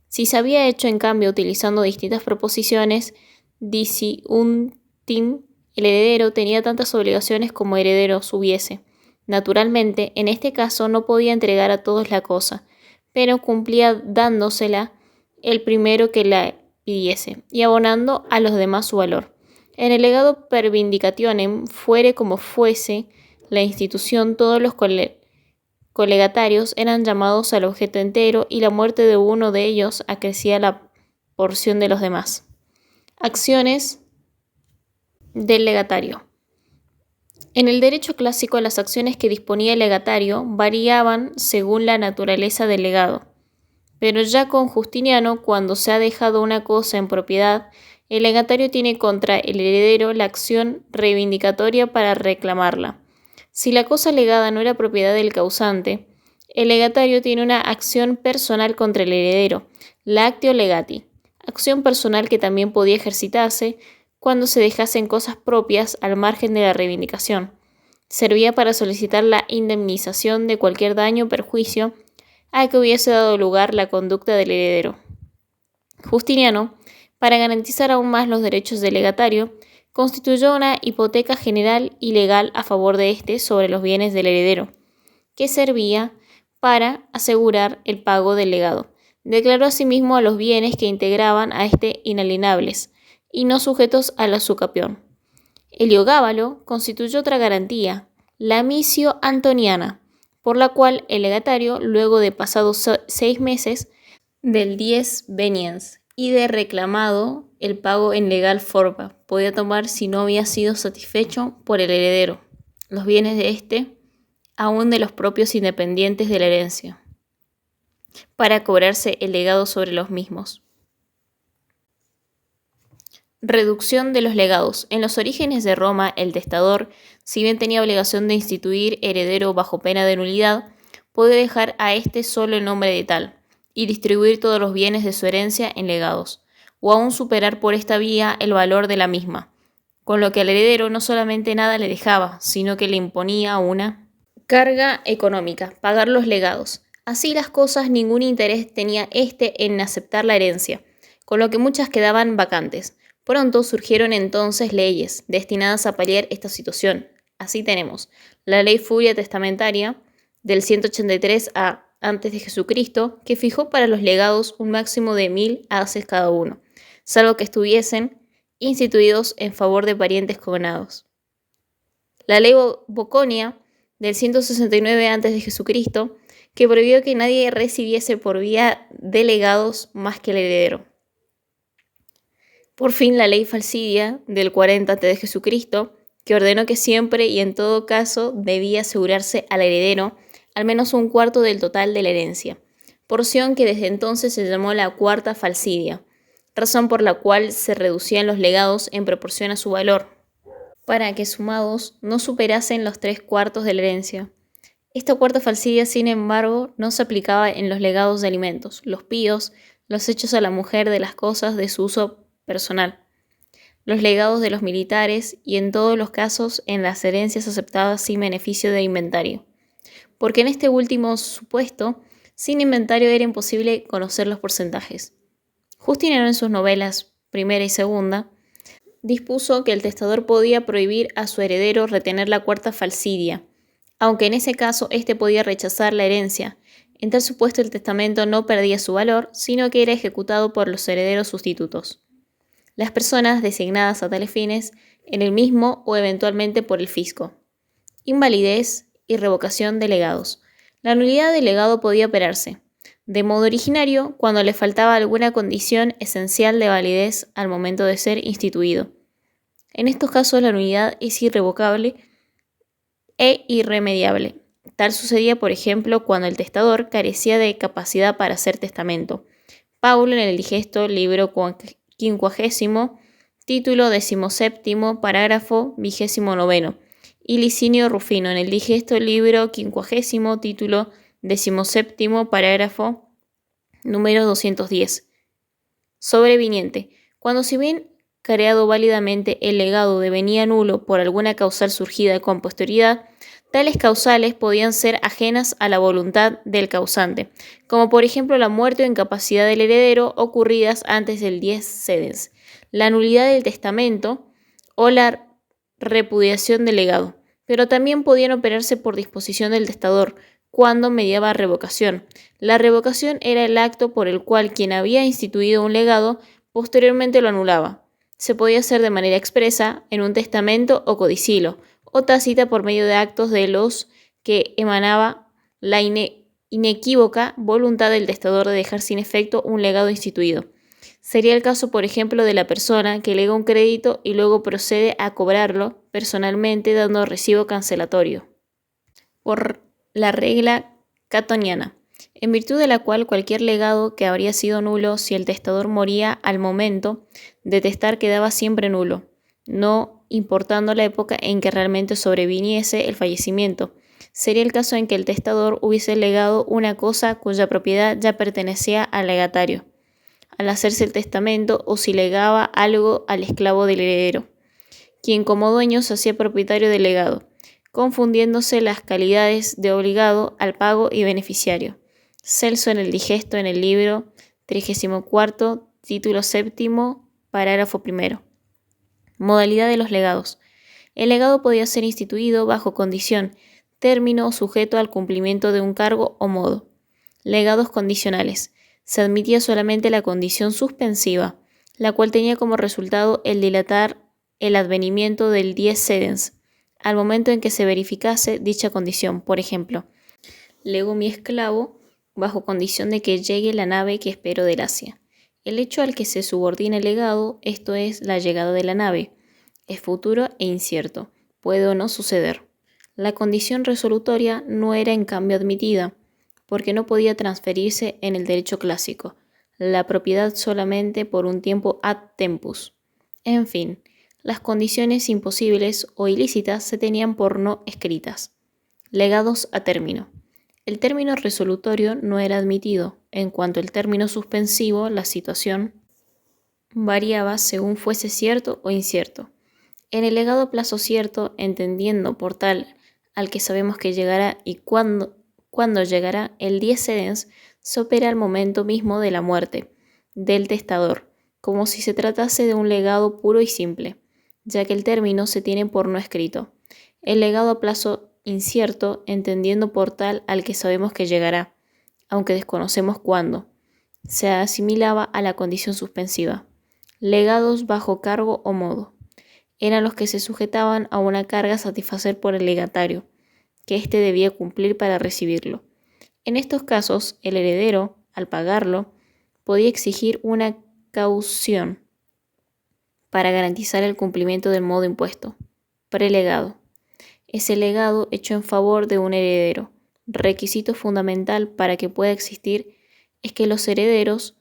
Si se había hecho en cambio utilizando distintas proposiciones, diciuntim, el heredero tenía tantas obligaciones como herederos hubiese. Naturalmente, en este caso no podía entregar a todos la cosa, pero cumplía dándosela el primero que la pidiese y abonando a los demás su valor. En el legado per vindicationem, fuere como fuese la institución, todos los colegatarios eran llamados al objeto entero y la muerte de uno de ellos acrecía la porción de los demás. Acciones del legatario. En el derecho clásico, las acciones que disponía el legatario variaban según la naturaleza del legado. Pero ya con Justiniano, cuando se ha dejado una cosa en propiedad, el legatario tiene contra el heredero la acción reivindicatoria para reclamarla. Si la cosa legada no era propiedad del causante, el legatario tiene una acción personal contra el heredero, la actio legati, acción personal que también podía ejercitarse cuando se dejasen cosas propias al margen de la reivindicación. Servía para solicitar la indemnización de cualquier daño o perjuicio a que hubiese dado lugar la conducta del heredero. Justiniano, para garantizar aún más los derechos del legatario, constituyó una hipoteca general y legal a favor de éste sobre los bienes del heredero, que servía para asegurar el pago del legado. Declaró asimismo a los bienes que integraban a este inalienables y no sujetos a la usucapión. Heliogábalo constituyó otra garantía, la missio antoniana, por la cual el legatario, luego de pasados 6 meses del dies veniens y de reclamado el pago en legal forma, podía tomar, si no había sido satisfecho por el heredero, los bienes de éste, aún de los propios independientes de la herencia, para cobrarse el legado sobre los mismos. Reducción de los legados. En los orígenes de Roma, el testador, si bien tenía obligación de instituir heredero bajo pena de nulidad, podía dejar a éste solo el nombre de tal, y distribuir todos los bienes de su herencia en legados, o aún superar por esta vía el valor de la misma, con lo que al heredero no solamente nada le dejaba, sino que le imponía una carga económica, pagar los legados. Así las cosas, ningún interés tenía éste en aceptar la herencia, con lo que muchas quedaban vacantes. Pronto surgieron entonces leyes destinadas a paliar esta situación, Así tenemos la ley Furia Testamentaria del 183 a antes de Jesucristo, que fijó para los legados un máximo de 1000 haces cada uno, salvo que estuviesen instituidos en favor de parientes cognados. La ley Boconia del 169 antes de Jesucristo, que prohibió que nadie recibiese por vía de legados más que el heredero. Por fin, la ley Falcidia del 40 antes de Jesucristo, que ordenó que siempre y en todo caso debía asegurarse al heredero al menos un cuarto del total de la herencia, porción que desde entonces se llamó la cuarta falcidia, razón por la cual se reducían los legados en proporción a su valor, para que sumados no superasen los 3/4 de la herencia. Esta cuarta falcidia, sin embargo, no se aplicaba en los legados de alimentos, los píos, los hechos a la mujer de las cosas de su uso personal, los legados de los militares y en todos los casos en las herencias aceptadas sin beneficio de inventario, porque en este último supuesto, sin inventario era imposible conocer los porcentajes. Justiniano en sus novelas primera y segunda dispuso que el testador podía prohibir a su heredero retener la cuarta falcidia, aunque en ese caso éste podía rechazar la herencia. En tal supuesto el testamento no perdía su valor, sino que era ejecutado por los herederos sustitutos, las personas designadas a tales fines en el mismo o eventualmente por el fisco. Invalidez y revocación de legados. La nulidad del legado podía operarse, de modo originario, cuando le faltaba alguna condición esencial de validez al momento de ser instituido. En estos casos la nulidad es irrevocable e irremediable. Tal sucedía, por ejemplo, cuando el testador carecía de capacidad para hacer testamento. Paulo en el Digesto, libro 50, título 17, parágrafo 29, y Licinio Rufino en el Digesto, libro 50, título 17, parágrafo número 210. Sobreviniente. Cuando si bien creado válidamente el legado devenía nulo por alguna causal surgida con posterioridad, tales causales podían ser ajenas a la voluntad del causante, como por ejemplo la muerte o incapacidad del heredero ocurridas antes del 10 sedens, la nulidad del testamento o la repudiación del legado, pero también podían operarse por disposición del testador, cuando mediaba revocación. La revocación era el acto por el cual quien había instituido un legado posteriormente lo anulaba. Se podía hacer de manera expresa, en un testamento o codicilo, o tácita por medio de actos de los que emanaba la inequívoca voluntad del testador de dejar sin efecto un legado instituido. Sería el caso, por ejemplo, de la persona que lega un crédito y luego procede a cobrarlo personalmente dando recibo cancelatorio, por la regla catoniana, en virtud de la cual cualquier legado que habría sido nulo si el testador moría al momento de testar quedaba siempre nulo, no importando la época en que realmente sobreviniese el fallecimiento. Sería el caso en que el testador hubiese legado una cosa cuya propiedad ya pertenecía al legatario, al hacerse el testamento, o si legaba algo al esclavo del heredero, quien como dueño se hacía propietario del legado, confundiéndose las calidades de obligado al pago y beneficiario. Celso en el Digesto en el libro 34, título 7, parágrafo 1. Modalidad de los legados. El legado podía ser instituido bajo condición, término o sujeto al cumplimiento de un cargo o modo. Legados condicionales. Se admitía solamente la condición suspensiva, la cual tenía como resultado el dilatar el advenimiento del 10 sedens, al momento en que se verificase dicha condición. Por ejemplo, lego mi esclavo bajo condición de que llegue la nave que espero del Asia. El hecho al que se subordina el legado, esto es, la llegada de la nave, es futuro e incierto, puede o no suceder. La condición resolutoria no era en cambio admitida, porque no podía transferirse en el derecho clásico, la propiedad solamente por un tiempo ad tempus. En fin, las condiciones imposibles o ilícitas se tenían por no escritas. Legados a término. El término resolutorio no era admitido. En cuanto al término suspensivo, la situación variaba según fuese cierto o incierto. En el legado a plazo cierto, entendiendo por tal al que sabemos que llegará y cuándo llegará, el 10 sedens se opera al momento mismo de la muerte del testador, como si se tratase de un legado puro y simple, ya que el término se tiene por no escrito. El legado a plazo incierto, entendiendo por tal al que sabemos que llegará, aunque desconocemos cuándo, se asimilaba a la condición suspensiva. Legados bajo cargo o modo. Eran los que se sujetaban a una carga a satisfacer por el legatario, que éste debía cumplir para recibirlo. En estos casos, el heredero, al pagarlo, podía exigir una caución para garantizar el cumplimiento del modo impuesto. Prelegado. Es el legado hecho en favor de un heredero. Requisito fundamental para que pueda existir es que los herederos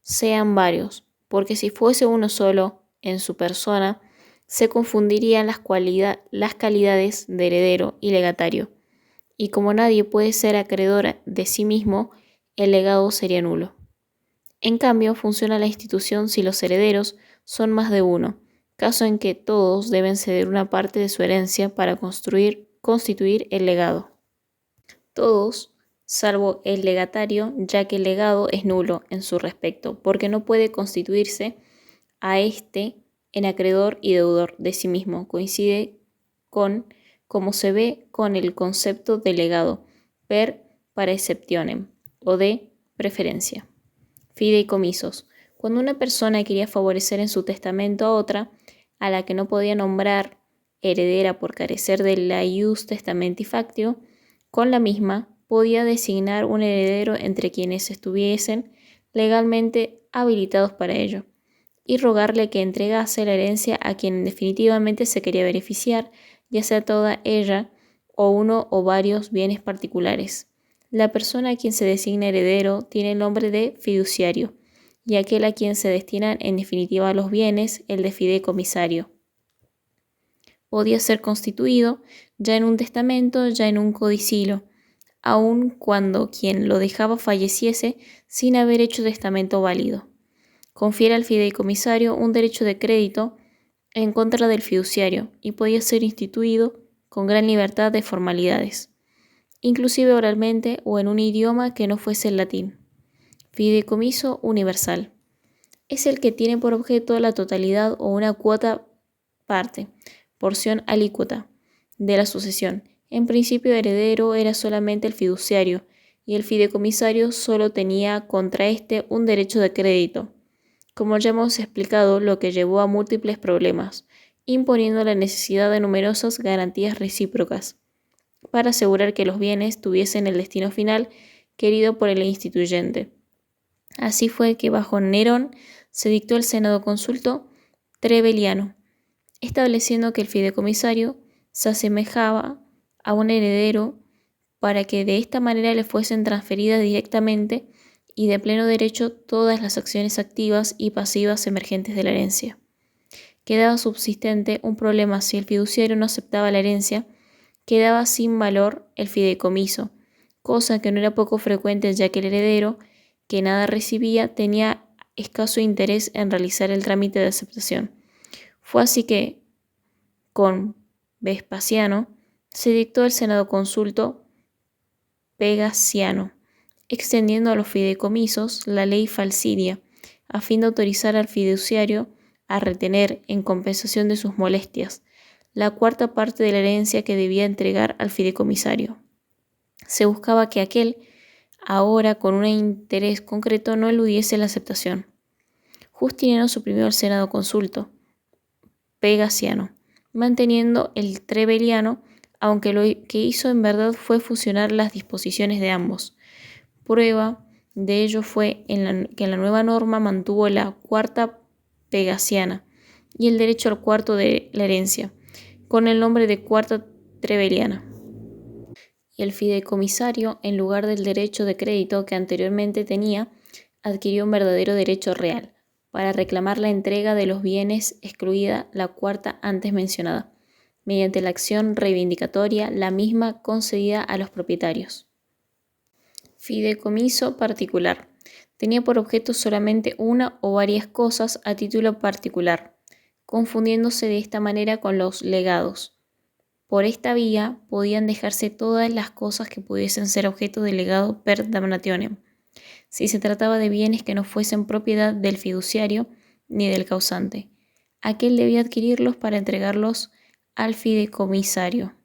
sean varios, porque si fuese uno solo en su persona, se confundirían las calidades de heredero y legatario, y como nadie puede ser acreedor de sí mismo, el legado sería nulo. En cambio, funciona la institución si los herederos son más de uno, caso en que todos deben ceder una parte de su herencia para constituir el legado. Todos, salvo el legatario, ya que el legado es nulo en su respecto, porque no puede constituirse a éste en acreedor y deudor de sí mismo. Coincide con, como se ve, con el concepto de legado, per praeceptionem, o de preferencia. Fideicomisos. Cuando una persona quería favorecer en su testamento a otra, a la que no podía nombrar heredera por carecer de la ius testamenti factio, con la misma podía designar un heredero entre quienes estuviesen legalmente habilitados para ello, y rogarle que entregase la herencia a quien definitivamente se quería beneficiar, ya sea toda ella o uno o varios bienes particulares. La persona a quien se designa heredero tiene el nombre de fiduciario, y aquel a quien se destinan en definitiva los bienes, el de fideicomisario. Podía ser constituido ya en un testamento, ya en un codicilo, aun cuando quien lo dejaba falleciese sin haber hecho testamento válido. Confiere al fideicomisario un derecho de crédito en contra del fiduciario y podía ser instituido con gran libertad de formalidades, inclusive oralmente o en un idioma que no fuese el latín. Fideicomiso universal. Es el que tiene por objeto la totalidad o una cuota parte, porción alícuota, de la sucesión. En principio heredero era solamente el fiduciario y el fideicomisario solo tenía contra éste un derecho de crédito, como ya hemos explicado, lo que llevó a múltiples problemas, imponiendo la necesidad de numerosas garantías recíprocas para asegurar que los bienes tuviesen el destino final querido por el instituyente. Así fue que bajo Nerón se dictó el Senado Consulto Trebelliano, estableciendo que el fideicomisario se asemejaba a un heredero para que de esta manera le fuesen transferidas directamente y de pleno derecho todas las acciones activas y pasivas emergentes de la herencia. Quedaba subsistente un problema: si el fiduciario no aceptaba la herencia, quedaba sin valor el fideicomiso, cosa que no era poco frecuente, ya que el heredero, que nada recibía, tenía escaso interés en realizar el trámite de aceptación. Fue así que, con Vespasiano, se dictó el Senado Consulto Pegasiano, extendiendo a los fideicomisos la ley falcidia, a fin de autorizar al fiduciario a retener, en compensación de sus molestias, la cuarta parte de la herencia que debía entregar al fideicomisario. Se buscaba que aquel, ahora con un interés concreto, no eludiese la aceptación. Justiniano suprimió el Senado Consulto Pegasiano, manteniendo el Trebelliano, aunque lo que hizo en verdad fue fusionar las disposiciones de ambos. Prueba de ello fue que en la nueva norma mantuvo la cuarta Pegasiana y el derecho al cuarto de la herencia, con el nombre de cuarta Trebelliana. Y el fideicomisario, en lugar del derecho de crédito que anteriormente tenía, adquirió un verdadero derecho real, para reclamar la entrega de los bienes, excluida la cuarta antes mencionada, mediante la acción reivindicatoria, la misma concedida a los propietarios. Fideicomiso particular. Tenía por objeto solamente una o varias cosas a título particular, confundiéndose de esta manera con los legados. Por esta vía podían dejarse todas las cosas que pudiesen ser objeto de legado per damnationem, si se trataba de bienes que no fuesen propiedad del fiduciario ni del causante. Aquel debía adquirirlos para entregarlos al fideicomisario.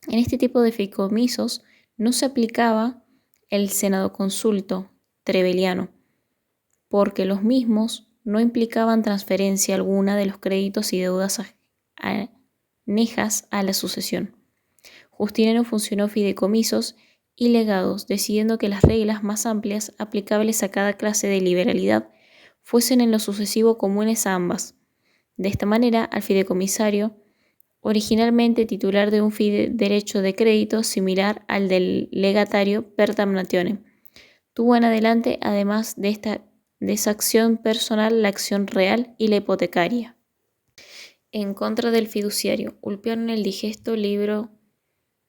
En este tipo de fideicomisos no se aplicaba el senado consulto trebeliano, porque los mismos no implicaban transferencia alguna de los créditos y deudas anejas a la sucesión. Justiniano funcionó fideicomisos y legados, decidiendo que las reglas más amplias aplicables a cada clase de liberalidad fuesen en lo sucesivo comunes a ambas. De esta manera, al fideicomisario, originalmente titular de un derecho de crédito similar al del legatario per damnatione, tuvo en adelante, además de esa acción personal, la acción real y la hipotecaria. En contra del fiduciario, Ulpiano en el Digesto, libro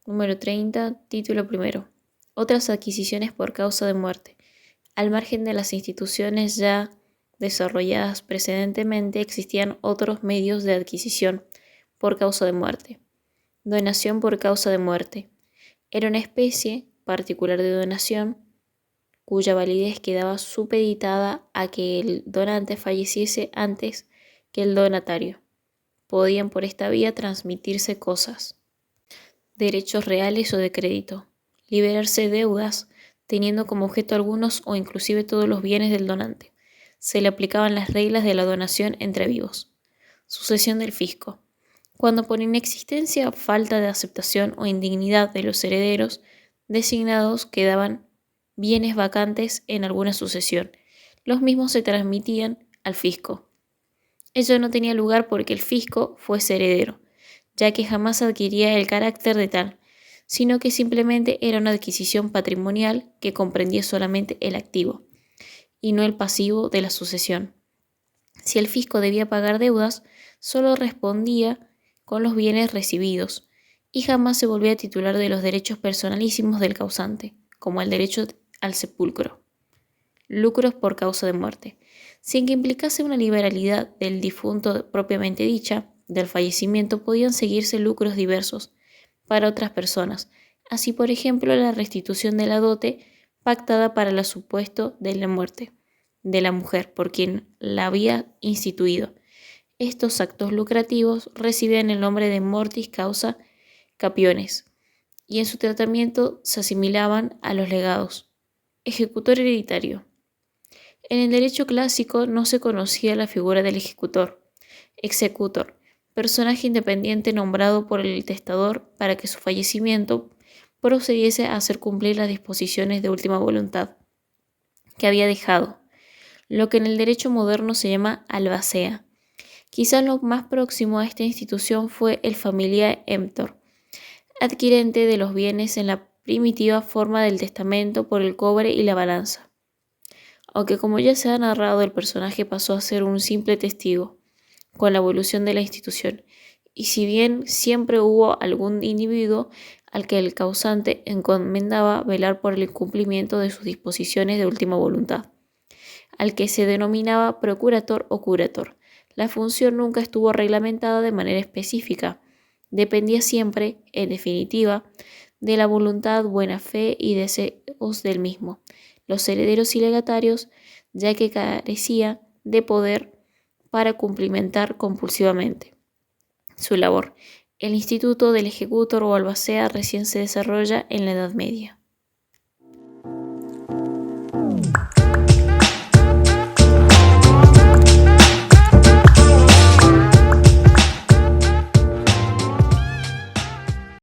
número 30, título primero. Otras adquisiciones por causa de muerte. Al margen de las instituciones ya desarrolladas precedentemente, existían otros medios de adquisición por causa de muerte. Donación por causa de muerte. Era una especie particular de donación cuya validez quedaba supeditada a que el donante falleciese antes que el donatario. Podían por esta vía transmitirse cosas, derechos reales o de crédito, liberarse deudas teniendo como objeto algunos o inclusive todos los bienes del donante. Se le aplicaban las reglas de la donación entre vivos. Sucesión del fisco. Cuando por inexistencia, falta de aceptación o indignidad de los herederos designados quedaban bienes vacantes en alguna sucesión, los mismos se transmitían al fisco. Ello no tenía lugar porque el fisco fuese heredero, ya que jamás adquiría el carácter de tal, sino que simplemente era una adquisición patrimonial que comprendía solamente el activo, y no el pasivo de la sucesión. Si el fisco debía pagar deudas, solo respondía con los bienes recibidos, y jamás se volvía titular de los derechos personalísimos del causante, como el derecho al sepulcro. Lucros por causa de muerte. Sin que implicase una liberalidad del difunto propiamente dicha, del fallecimiento podían seguirse lucros diversos para otras personas, así por ejemplo la restitución de la dote pactada para el supuesto de la muerte de la mujer por quien la había instituido. Estos actos lucrativos recibían el nombre de mortis causa capiones y en su tratamiento se asimilaban a los legados. Ejecutor hereditario. En el derecho clásico no se conocía la figura del ejecutor, executor, personaje independiente nombrado por el testador para que su fallecimiento procediese a hacer cumplir las disposiciones de última voluntad que había dejado, lo que en el derecho moderno se llama albacea. Quizás lo más próximo a esta institución fue el familiar emptor, adquirente de los bienes en la primitiva forma del testamento por el cobre y la balanza. Aunque como ya se ha narrado, el personaje pasó a ser un simple testigo con la evolución de la institución, y si bien siempre hubo algún individuo al que el causante encomendaba velar por el cumplimiento de sus disposiciones de última voluntad, al que se denominaba procurator o curator. La función nunca estuvo reglamentada de manera específica, dependía siempre, en definitiva, de la voluntad, buena fe y deseos del mismo, los herederos y legatarios, ya que carecía de poder para cumplimentar compulsivamente su labor. El instituto del ejecutor o albacea recién se desarrolla en la Edad Media.